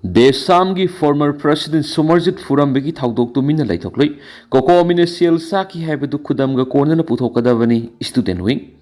Desamgi former president Somerjit Furambegi Thaudok to Mina Laitokli, Koko Minesial Saki Habedu Kudamga Kornana Putokadavani, student wing.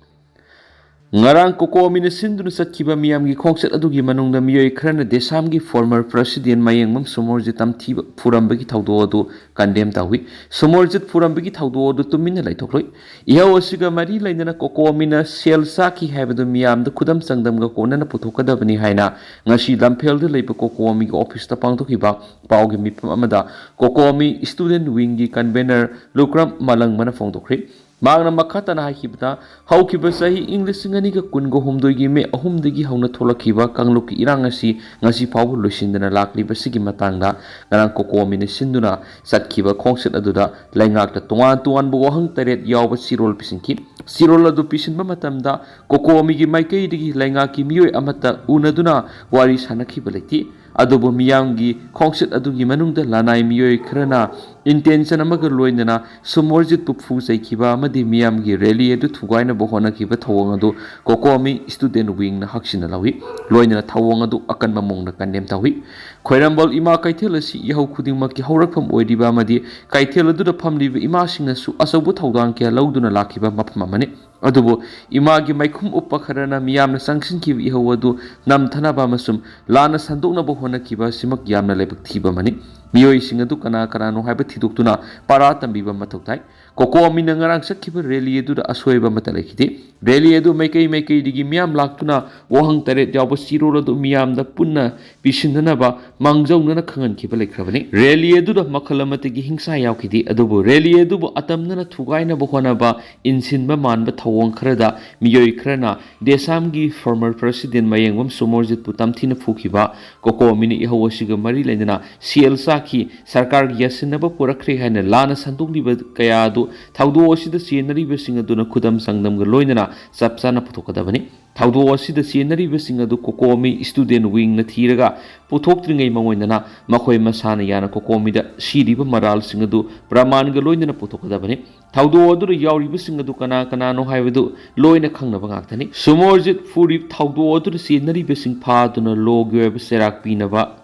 Ngarang Koko Minesindun Satkiba Miamgi Kongset Adugi Manung the Mio Krana Desamgi former president Mayangum Somorjitam Tiba Furambegi Taudo condemned Tawi, Somorjit Furambegi Taudo to Mina Laitokli. Iawasiga Mari Lana Koko Mina Siel Saki Habedu Miam the Kudam Sangdamga Kornana Putokadavani Haina, Nashi Lampel the Labor Koko Mi office the Pantokiba, Paugimi Pamada, Koko Mi student wingi convener Lukram Malang Manafondokri. Magna Makatana Hibta, how Kibasahi English Singaniga Kungo Humdogi me a humdigi Hona Tolakiba, Kangluki Irangasi, Nasi Pau Lushindana Lakli Basigi Matanga, Naran Koko Minisinduna, Satkiba Kongset Aduda, Langak the Tuan Tuan Bohang Taret Yawa Sirol Pisinki, Sirola do Pisin Matamda, Koko Migi Maike Digi Langaki Mio Amata Unaduna, Waris Hanaki Baleti. Adobo Miyangi, Kongset Adugi Manungda, Lanai Mio Krana, intention amaga loinana, Somorjit Pufu Kiba, Madi Miamgi, Rally edu Tugaina Bohona Kiba Tawangado, Kokomi, student wing, Hakshinalawi, Loina Tawangado, Akan Mamong the Kandem Tawi, Querambol Ima Kaitelasi, Yaho Kudimaki Horakam Oediba Madi, Kaitela do the Pamli Imashing Asabu Taudankia, Lauduna Lakiba Mapmamani. Adubo imagi maikum upakarana miyamna sanction ki ihawadu nam thanaba masum lana sandokna bohona kiba simak yamna lebak thiba mani miyoi singadu kana kana no haiba thidukuna para tambiba mathoktai koko mina ngarang sakhiba rally edu da asoiba matalekiti rally edu maikei digi miyam laktuna wohang tare jawba siro do miyam da punna pisindanaba mangjauna khangan kiba lekhrabani rally edu da makhalamate gi hingsa yaukidi adubo rally edu bo atamna thugaina bohona ba insinba manba Wong Krada, Miyoi Krana, Desamgi former president Mayangum Somorjit Putamtina Fukiba, Koko Mini Ihawashiga Mari Lena, CL Saki, Sarkar Yasinaba Purakri Hana, Lana Sanduli Kayado, Taudo Osi the scenery Vesing Aduna Kudam Sangdam Loinana, Sapsana Putokadavani. Taudo Osi the scenery Vesing Adu Kokomi, student wing Natiraga, Putokring Mamoinana, Makoi Masana Yana Kokomi, the Shidiba Maral Singadu, Brahman Galoinana Putokadavani. Taudo Odu Yauri Singadu Kana no Hivedu, Loina Kanga Bangatani. Somorjit Furi Taudo Odu the scenery Vesing Paduna Logo Serak Pinava.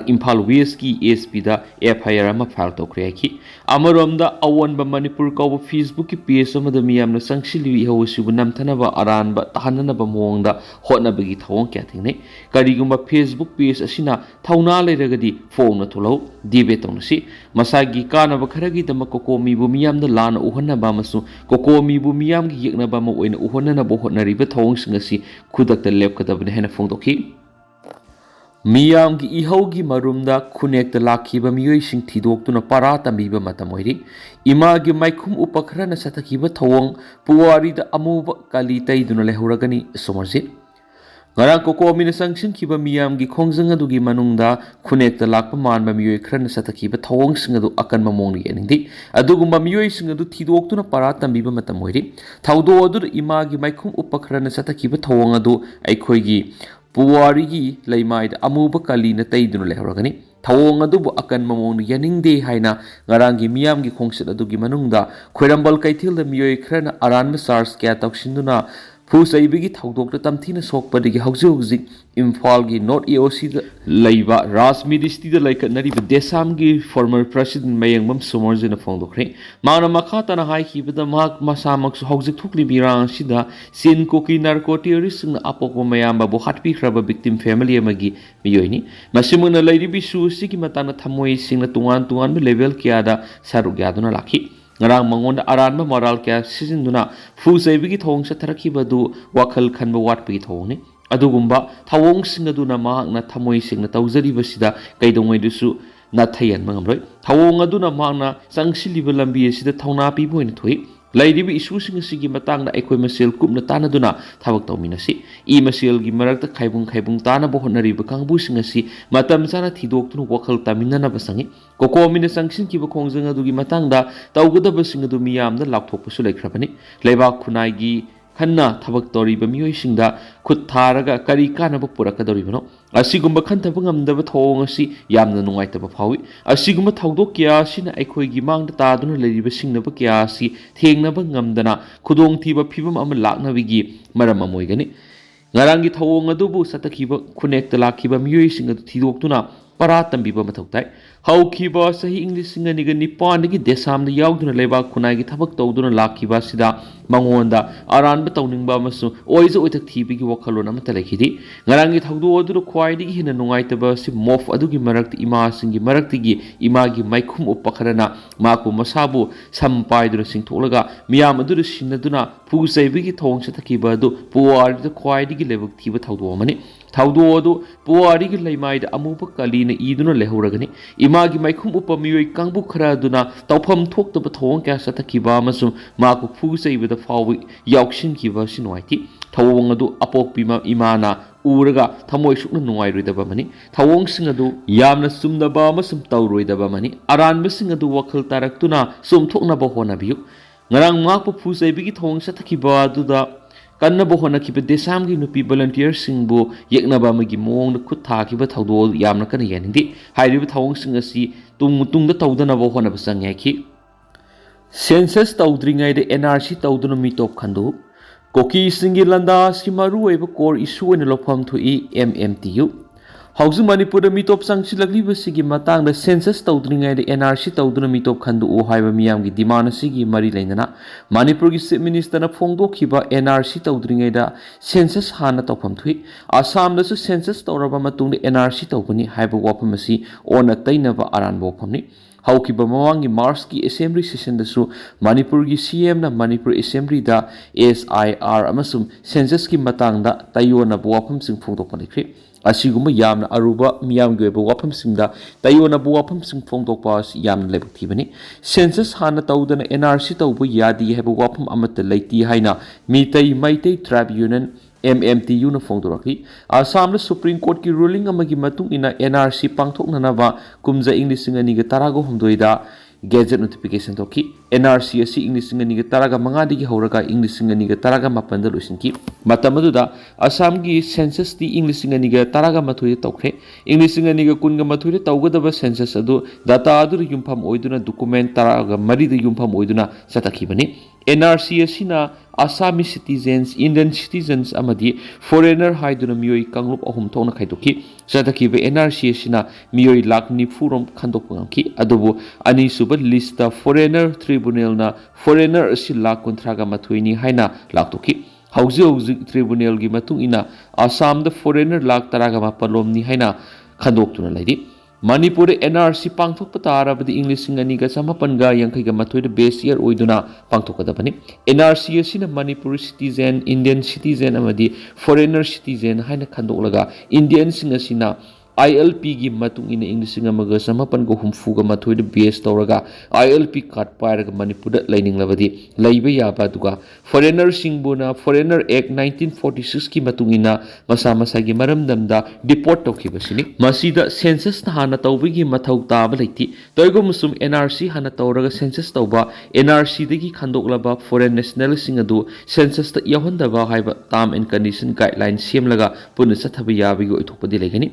Impal Wesky SP da FIR ama file to creaki Amaramda awan ba Manipur ka Facebook ki page ama da miyam na sangshili ho sibu namthana ba aran ba tahanana ba mongda hotna bagi thawong kya thingne karigumba Facebook page asina thauna leiragadi phone na tholo debate on si masagi kana ba kharagi da makoko mi bu miyam da lana uhanna ba masu koko mi bu miyam gi yekna ba ma oina uhanna na bo hotna riba thawong singasi khudak da lep kada bne hena phone to ki Miyamgi ihaugi marumda kunek the lakiba miyoi sing thidokuna para tambiba matamoiri imagi maikum upakrana satakiba thawong puwari da amuba kali taiduna lehuragani Somorjit Ngarang koko mina sanction kiba miyamgi khongjang adugi manungda kunek the lakpa manba miyoi krana satakiba thawong singadu akan mamongni eningdi adugumba miyoi singadu thidokuna para tambiba matamoiri thaudo adur imagi maikum upakrana satakiba thawong adu aikhoigi Puwari Laimai Amuba Kalina Taidun Lehragani, Tawong Adubu Akan Mamon Yaning de Haina, Garangi Miamgi Kongsit Adugi Manungda, Querambal Kaitil the Mio Krana Aran Sars Katok Shinduna, Pusai Tawdok the Tamtina Sok Padigi Hausi, Imfalgi, not EOC Laiva, Ras Midisti the like Nari Desamgi, former president Mayangum Somors in a Fondokre, Mana Makatana Hai Hiba the Mark Masamax Hausi Tukli Biran Shida, Sin Kuki Narcotiris and Apopo Mayamba Bohatpi Kraba victim family Magi, Miyoni, Masimuna Lady Bisu, Siki Matana Tamoi sing the Tuan level Kiada, Sarugaduna Laki. Ngarang mangonda aranba moral kya sizinduna fu saibigi thong sa tharaki badu wakal khanba watpi thongni adugumba thawong singaduna mahakna thamoi singna tawjari basida kaidongoi dusu na thayan mangamroi thawong aduna mahakna sangsiliba lambi asida thawna pi boin thoi Laidibi isu singasi matang na ekoi masel kup na tana duna thabak tawminasi I masel gi marakta khaibung tana bohonari bakangbu singasi matam sana thidok tunu wakal taminana basangi koko mina sangsin ki bakhongjang adugi matang da tawgada basingadu miyam da lakthok pasu laikhrabani leiba khunai gi khanna thabak tori ba miyoi singda khut tharaga kari kana ba purakadori bano asigumba khantaba ngamdaba thong asi yamna nungaitaba phawi asigumba thawdok kya sina aikoi gi mangda taduna leriba singnaba kya si thengnaba ngamdana khudong thiba phibam ama laknabi gi maram amoigani ngarangi thawong adubu satakiba khunekta lakhiba miyoi singadu thidoktuna para tambiba mathau tai haukiba sahi English singaniga nipanigi desamda yauduna leba khunai thabak tawduna lakhiba sida mangonda aranba tawningba masu oiza oitak thibigi wakhalon amata lekhidi ngarangi thawdu oduru khwaidigi hina nungaitaba si mof adugi marakti ima singi maraktigi imagi maikhum upakharana maku masabu sampaiduna singtholaga miyam aduru sinaduna phusaibigi thong sathakiba adu puwarida khwaidigi lebak thiba thawdu amani thawdu odu puwarigi leimaida amuba kalina iduna lehuragani imagi maikhum upamiyoi kangbu kharaduna tawpham thoktaba thong kya sathakiba masu maku phusaibida fawi yauksin kiba sinwaiti thawong adu apokpima imana uraga thamoi sukna nungairudaba mani thawong sing adu yamna sumdaba masum tawroidaba mani aranba sing adu wakhal taraktuna sumthoknaba honabiyu ngarang maku phusaibigi thong sathakiba aduda kannaba honakiba desamgi nupi volunteer singbu yeknaba magi mong khut thakiba thawdo yamna kana yanindi hairiba thawong sing asi tungda tawdanaba honaba sangyaki census tawdringai de NRC tawduna mitop khandu koki singi landa simaru eba core issue ne lopham thui MMTU hauzu Manipur mitop sangsilagli basigi matang da census tawdringai de NRC tawduna mitop khandu o haiba miyam gi demand sigi mari lainana Manipur gi chief minister na phongdokhiba NRC tawdringai da census hana tawpham thui Assam da su census tawraba matung de NRC tawbani haiba wapam asi ona tainaba aran bophamni haukiba mawangi Mars ki assembly session da su Manipur gi CM na Manipur assembly da SIR amasum census ki matang da tayona bopam sing phongdokpa lekhi asiguma yamna aruba miyam ge bo wapam singda tayona bo wapam sing phongdokpa yamna lebak thibani census hana tawdana NRC tawbu yadi heba wapam amata leiti haina Meetei Tribe Union MMTU na phongdorakli Assam Supreme Court ki ruling amagi matung ina NRC pangthoknanaba kumja English singani ge tarago humdoida Gazette notification toki NRC asi English singani ge taraga mangadi gi horaga English singani ge taraga mapanda lusinki matamaduda Assam gi census ti English singani ge taraga mathoi tokre English singani ge kunga mathoi tawgadaba census adu data adu yumpham oiduna document taraga mari de yumpham oiduna satakhibani NRC asina Assami citizens Indian citizens amadi foreigner haiduna miyoi kanglup ahum thona khaidoki satakiba NRC asina miyoi lakh nifurom khandokpangki adubu ani suba list ta foreigner tribunal na foreigner asi lakh kontraga mathoini haina laktoki hauzi tribunal gi matung ina Assam da foreigner lakh taraga mapalomni haina khandoktuna laidi Manipur NRC pangthok patarabadi English singani ga samapanga yangkai ga mathoi da base year oiduna pangthokadabani NRC asina Manipur citizen Indian citizen amadi foreigner citizen haina khandolaga Indian singasina ILP gi matung ina English singamaga samapan go humfu ga mathoi da base tawraga ILP card pairaga Manipur da laining labadi laiba yaba duga foreigner singbuna Foreigner Act 1946 ki matung ina masa gi maramdamda deport tawkhibasini masida census na hana tawbigi mathau taba laiti toigo musum NRC hana tawraga census tawba NRC dagi khandoklaba foreign national sing adu census ta yahondaba haiba term and condition guidelines semlaga puna sathabi yabigi oithopadi legani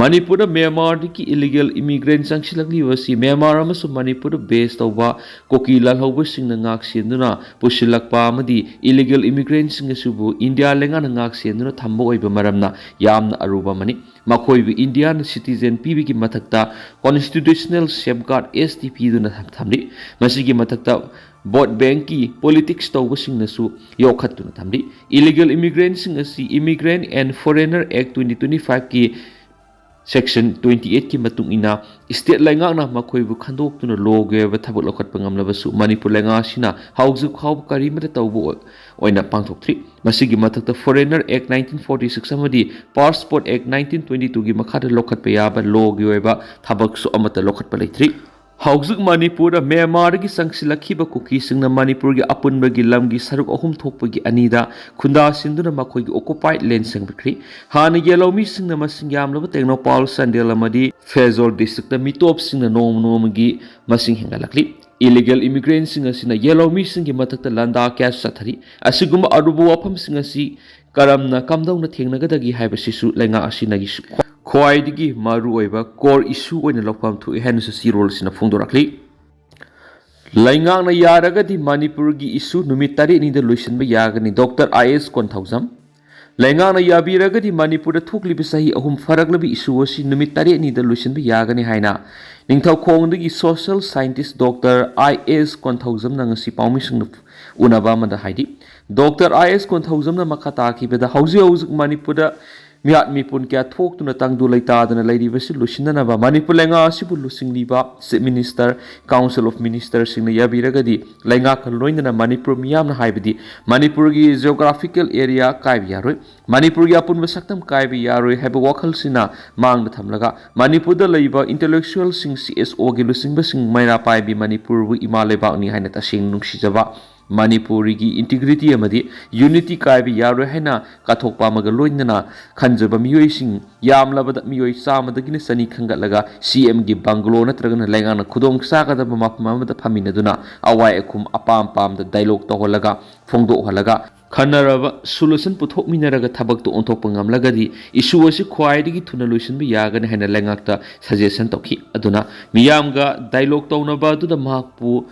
Manipur Myanmar ki illegal immigrant sangsilagli wasi Myanmar amasu Manipur base tawba koki lalhauba sing na ngak senduna pusilakpa amadi illegal immigrant sing subu India lenga na ngak senduna thamba oiba maramna yamna aruba mani makhoi Indian citizen PB ki mathakta constitutional safeguard STP duna thamri masigi mathakta vote bank ki politics tawba sing nasu yokhatuna thamri illegal immigrant sing asi Immigrant and Foreigner Act 2025 ki Section 28 ki matung ina state lainga na makhoi bu khandok tuna loge ba thabak lokhat pangam labasu Manipur lainga sina hauju khau kari mata tawbu oina pangthok thri masigi mathakta Foreigner Act 1946 amadi Passport Act 1922 gi makhada lokhat pa yaba loge oiba thabak su amata lokhat pa leithri Hauzuk Manipur Myanmar gi sangsilakhiba kuki singna Manipur gi apunba gi lamgi saruk ahum thokpa gi anida khunda sinduna makhoi gi occupied land sangbikri hana yelomi singna masing yamlaba Technopal Sandel amadi Fezol district ta mitop singna nom gi masing hengalakli illegal immigrants sing asina yelomi sing gi matakta landa kya sathari asiguma arubu wafam sing asi karamna kamdawna thengnagadagi haiba sisu lenga asina gi khwaidigi maru oiba core issue oina lokpam thu hensa sirol sina phongdorakli laingang na yaragadi Manipur gi issue numit tari ni da loisin ba yagani Dr. IS Konthausam Laingana yabiragadi Manipur thuklibi sahi ahum faraglabi issue asi numit tarenida luisinbi yagani haina ningthau khongdagi social scientist Dr. I.S. Konthaujam na ngasi paumising unaba amada haidi Dr. I.S. Konthaujam na makha takibeda hauji hauji Manipur Miat mipun kya thok tuna tangdu laitadana lairibasi lusinanaba Manipur lenga asibu lusingliba Chief Minister Council of Ministers singna yabiragadi lenga kaloinana Manipur miyamna haibidi Manipur gi geographical area kaibi yaroi Manipur gi apunba saktam kaibi yaroi haiba wakhal sina mangda thamlaga Manipur da laiba intellectual sing CSO gi lusingba sing maira paibi Manipur bu imaleba ni haina tasing nungsijaba Manipuri ki integrity amadi unity kaibi yaroi haina kathokpa maga loinana khanjaba miyoi sing yamlabada miyoi samadagina sani khangatlaga CM gi banglo natragana lengana Khudong sakada mapamada phaminaduna awai akum apam pam da dialogue to holaga phongdo holaga khanaraba solution puthok minaraga thabak to onthok ngamlagadi issue asi khwaidigi thuna luisin bi yagani haina lengakta suggestion tokhi aduna miyamga dialogue to na ba du da mahpu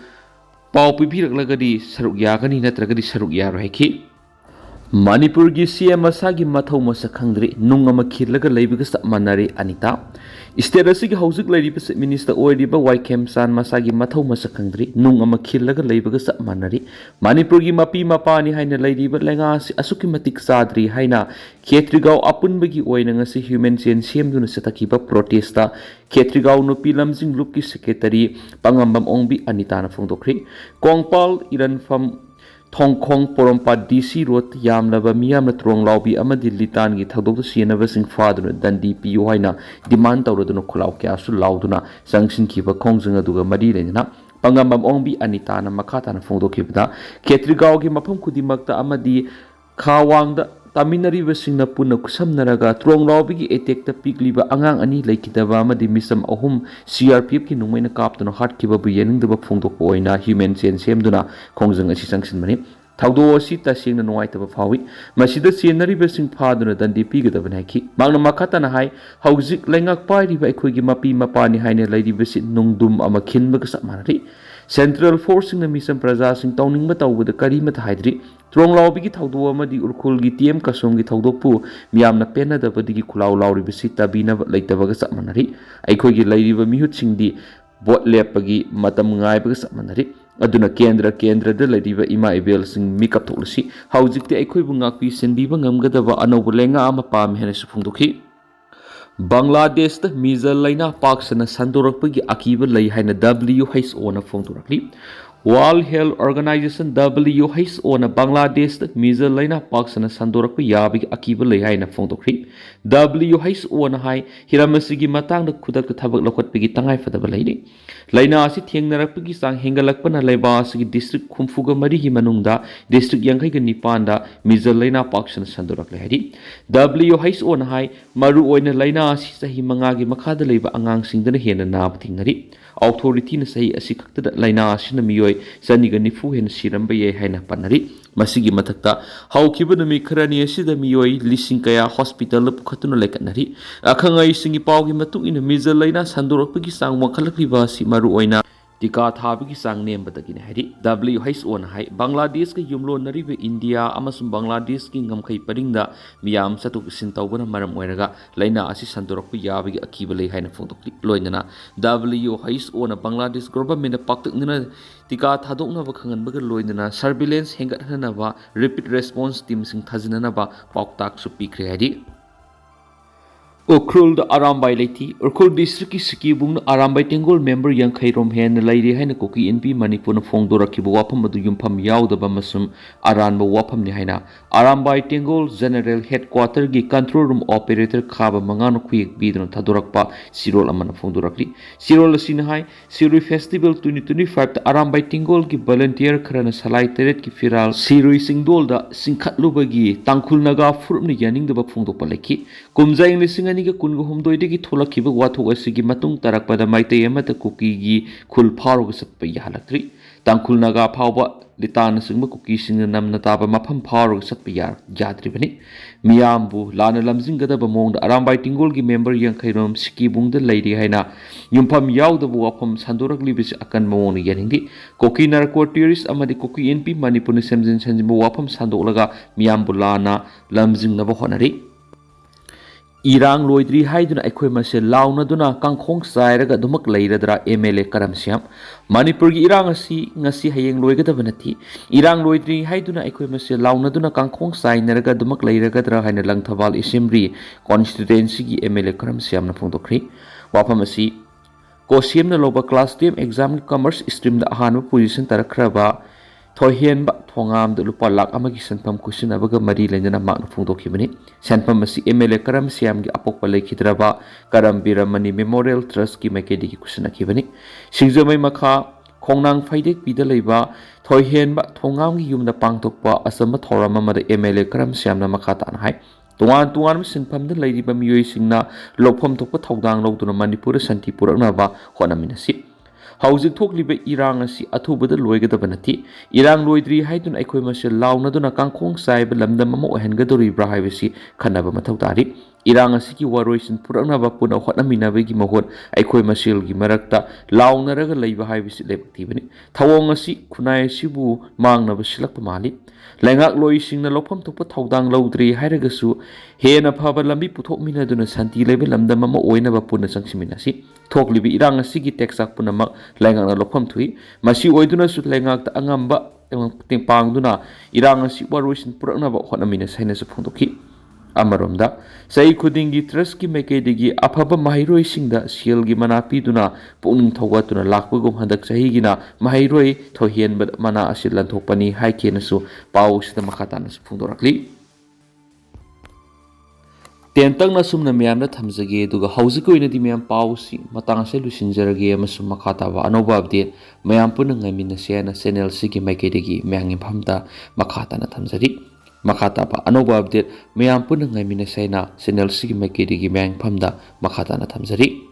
Pau pipiraklegadi saruk yagani natragadi saruk yaroi ki Manipur gi CM asagi mathau masa khangdri Nung ama khillaga leibiga sa manare anita state asigi hausik leibi minister oidiba Kem san masagi mathau masa khangdri Nung ama khillaga leibiga sa manare Manipur gi mapi mapani haina leidiba lenga asuki matik sadri haina Khetrigau apunbagi oina ngasi human chain semduna satakiba protesta Khetrigau no pilamjing lupki secretary pangambam ongbi anita na phongdokri Kongpal iran fam Thongkhong Porompa DC Road Yamlaba Miyamna Trong Laubi Amadi Litan gi Thadok Sienava Sing Faduna Dandi Piu Haina demand Tauraduna Kulau Kyasu Lauduna Sangshin Kiba Kongjanga Duga Madi Lena Pangambam Ongbi Anitana Makata na Phongdo Kibda Khetrigau gi Mapam Kudimakta Amadi Khawangda Taminariba Singna Puna Kusamnaraga Trong Laubi gi Etek ta Pigliba Angang Ani Laikidaba Amadi Misam Ahum CRPF ki Nungmaina Kaptana Hat Kiba Buyening Daba Phongdo Oina Human Chain Semduna Kongjang Asi Sangshin Mani Thaudo asi tasing na nuaitaba phawi masida senariba sing phaduna dandi pigadabana ki mangna makhatana hai hauzik lengak pairiba ekhoi gi mapi mapani haine lairiba si nungdum ama khinba ka samanari central forcing na misam praja sing tawningba tawbada karima ta haidri Tronglaubi gi thaudo amadi urkhul gi TM kasum gi thaudopu miyamna pena dabadi gi khulau lauriba si tabina leitaba ka samanari ekhoi gi lairiba mihut singdi bot lepagi matam ngai ba samanari aduna kendra da ladiba ima ebel sing mikap tolsi haujikte ekhoi bu ngakpi sendiba ngamgadaba anobu lenga ama pam hena sufungdokhi Bangladesh ta mizal laina paksana sandorakpagi akiba lai haina WHO na phongdorakli World Health Organization WHO na Bangladesh ta mizal laina paksana sandorakpa yabigi akiba lai haina phongdokhi WHO na hai hiramasigi matang da khudak ta thabak lokhatpagi tangai fadaba laini laina asi thengnarakpagi sang hengalakpana laiba asigi district khumfuga mari gi manungda district yangai ga nipanda mizal laina paksana sandorakle haidi WHO na hai maru oina laina asi sahi manga gi makhada leiba angang singdana hena nab thingnari authority na sahi asi khakta laina asina miyoi saniga nifu hen siramba ye haina panari masigi mathakta haukiba nami kharani asida miyoi lising kaya hospital pukhatuna lekatnari akhangai singi pawgi matu ina mizal laina sandorakpagi sang wakhalakriba si maru oina tika thabigi sang nembadagine hari WHO na hai Bangladesh ka yumlo naribe India amasum Bangladesh ki ngamkhai paringda miyam satuk sintawbana maram oiraga laina asi sandorakpu yabigi akiba lei haina phongdokli loinana WHO na Bangladesh government paktaknina tika thadokna ba khanganbaga loinana surveillance hengathana ba rapid response team sing thajinana ba pauktak su pikre hari Ukrul da Arambai Leti, Urkul District ki Sikibung Arambai Tengol member yang Khairom Hen Lairi Haina Kuki NP Manipur Fongdora Kibu Wapam Madu Yumpam Yauda Bamasum Aran Wapam ni Haina Arambai Tengol General Headquarter gi Control Room Operator Khaba Mangano Quick Bidron Tadorokpa Sirol Amana Fongdorakli Sirol Sinahai Sirui Festival 2025 Arambai Tengol ki volunteer Karana Salai Teret ki Firal Sirui Singdol da Singkhat Lubagi Tangkul Naga Furni Yaning the Bapfongdopaleki Kumza English Niga kungu humdoi ki thola kiba wathok asigi matung tarakpada Meetei-kuki gi khul pharo satpa yahalaktri Tangkhul Naga Phauba Litana Singba Kuki Sing Namna Taba Mapam Power Satpiyar Jadribani Miambu Lana Lamzingada Bamong Arambai Tingolgi member Yang Kairom Siki Bung the Lady Haina Yumpam Yaw the Wapam Sandurak Libis Akan Mawoni Yanindi Koki Narco tourist Amadi Koki NP Manipur Semzin Sanjibu Wapam Sandolaga Miambu Lana Lamzing Nabahonari Irang loidri haiduna akhoi mase launa duna kangkhong sairaga dumak leiradra MLA karamsiam Manipur gi irang asi ngasi hayeng loigadaba nati irang loidri haiduna akhoi mase launa duna kangkhong sainaraga dumak leiragadra haina langthawal assembly constituency gi MLA karamsiam na phongdokri wafam asi kosim na loba class 10 exam commerce stream da ahanba position tarakraba thohian ba thongam de lupa lak amagi sanpam kusina baga mari lenjana mak phungdokhibani sanpam asi MLA karam siam gi apokpa lekhidraba karam biramani memorial trust ki makedi ki kusina khibani singjamai makha khongnang faidek pida leiba thohian ba thongam gi yumda pangtokpa asama thorama mada MLA karam siam na makha tan hai tuan tuan sinpam de leiba miyoi singna lophom thokpa thodang loduna manipur santi purakna ba honaminasi Haujik thokliba irang asi athubada loigadaba nati irang loidri haidun aikhoi mase launaduna kangkhong saiba lamdam ama ohengadoribra haibasi khanaba mathau tari irang asi ki waroisin puraknaba puna hotnaminabagi mahot aikhoi masel gi marakta launaraga leiba haibasi lebaktibani thawong asi khunai sibu mangnaba silakpa mali lengak loisingna lopham thokpa thodang lodri hairagasu hena phaba lambi puthokminaduna santi leiba lamdam ama oinaba puna sangsiminasi thoklibi irang asi gi teksak punamak lengak na lopham thui masi oiduna su lengak ta angamba tengpangduna irang asi waroisin puraknaba hotnamina saina su phongdokhi amaromda sai khudingi trust ki mekedigi aphaba mahairoi singda siel gi manapi duna puning thawatuna lakpagum handak sahi gina mahairoi thohian bad mana asil lanthokpani haikena su pau sida makhatana su phungdorakli tentang na sumna miyamna thamjage duga haujiko ina di miyam pau si matang se lusinjarage amasum makhata wa anoba update mayam puna ngamina sena channel sigi mekedigi myangim phamta makhata na thamjari Makata pa anoba update mayam puna ngamina sena channel sigi mekedigi myang phamda makhata na thamjari